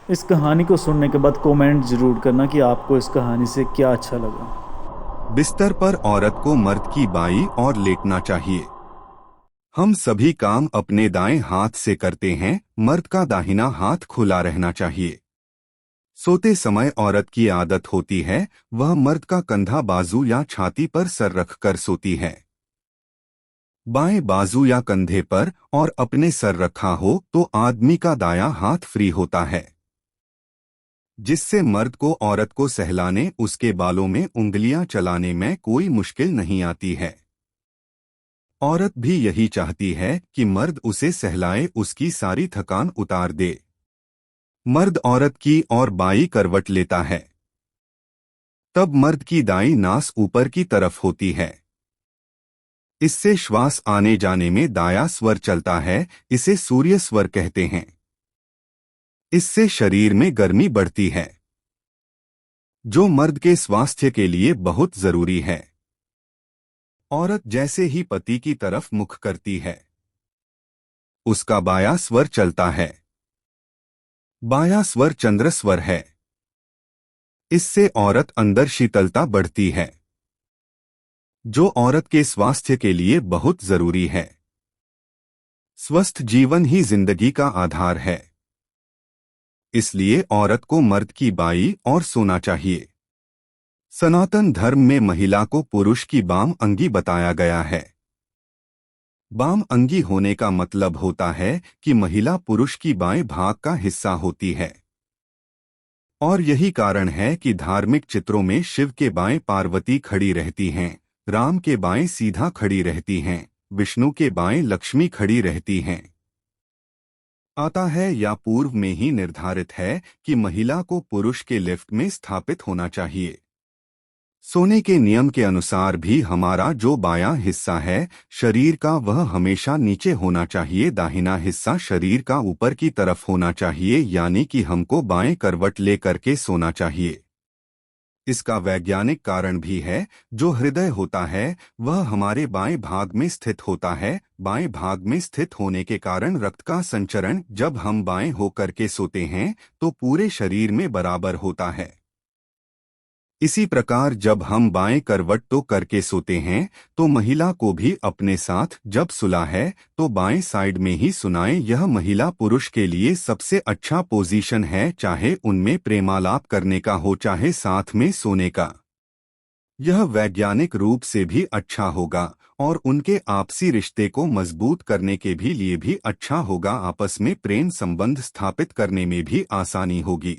इस कहानी को सुनने के बाद कमेंट ज़रूर करना कि आपको इस कहानी से क्या अच्छा लगा। बिस्तर पर औरत को मर्द की बाईं ओर लेटना चाहिए। हम सभी काम अपने दाएं हाथ से करते हैं, मर्द का दाहिना हाथ खुला रहना चाहिए। सोते समय औरत की आदत होती है वह मर्द का कंधा बाजू या छाती पर सर रखकर सोती है। बाएं बाजू या कंधे पर और अपने सर रखा हो तो आदमी का दायां हाथ फ्री होता है, जिससे मर्द को औरत को सहलाने, उसके बालों में उंगलियां चलाने में कोई मुश्किल नहीं आती है। औरत भी यही चाहती है कि मर्द उसे सहलाए, उसकी सारी थकान उतार दे। मर्द औरत की और बाईं करवट लेता है, तब मर्द की दाईं नास ऊपर की तरफ होती है। इससे श्वास आने जाने में दायां स्वर चलता है, इसे सूर्य स्वर कहते हैं। इससे शरीर में गर्मी बढ़ती है, जो मर्द के स्वास्थ्य के लिए बहुत जरूरी है। औरत जैसे ही पति की तरफ मुख करती है, उसका बायां स्वर चलता है। बायां स्वर चंद्र स्वर है। इससे औरत अंदर शीतलता बढ़ती है, जो औरत के स्वास्थ्य के लिए बहुत जरूरी है। स्वस्थ जीवन ही जिंदगी का आधार है, इसलिए औरत को मर्द की बाईं ओर सोना चाहिए। सनातन धर्म में महिला को पुरुष की बाम अंगी बताया गया है। बाम अंगी होने का मतलब होता है कि महिला पुरुष की बाएं भाग का हिस्सा होती है। और यही कारण है कि धार्मिक चित्रों में शिव के बाएं पार्वती खड़ी रहती हैं, राम के बाएं सीधा खड़ी रहती हैं, विष्णु के बाएं लक्ष्मी खड़ी रहती हैं। आता है या पूर्व में ही निर्धारित है कि महिला को पुरुष के लेफ्ट में स्थापित होना चाहिए। सोने के नियम के अनुसार भी हमारा जो बायां हिस्सा है शरीर का, वह हमेशा नीचे होना चाहिए, दाहिना हिस्सा शरीर का ऊपर की तरफ होना चाहिए, यानी कि हमको बाएं करवट ले करके सोना चाहिए। इसका वैज्ञानिक कारण भी है। जो हृदय होता है वह हमारे बाएं भाग में स्थित होता है। बाएं भाग में स्थित होने के कारण रक्त का संचरण जब हम बाएं होकर के सोते हैं तो पूरे शरीर में बराबर होता है। इसी प्रकार जब हम बाएं करवट तो करके सोते हैं तो महिला को भी अपने साथ जब सुला है तो बाएं साइड में ही सुनाए। यह महिला पुरुष के लिए सबसे अच्छा पोजीशन है, चाहे उनमें प्रेमालाप करने का हो चाहे साथ में सोने का। यह वैज्ञानिक रूप से भी अच्छा होगा और उनके आपसी रिश्ते को मजबूत करने के भी लिए भी अच्छा होगा। आपस में प्रेम संबंध स्थापित करने में भी आसानी होगी।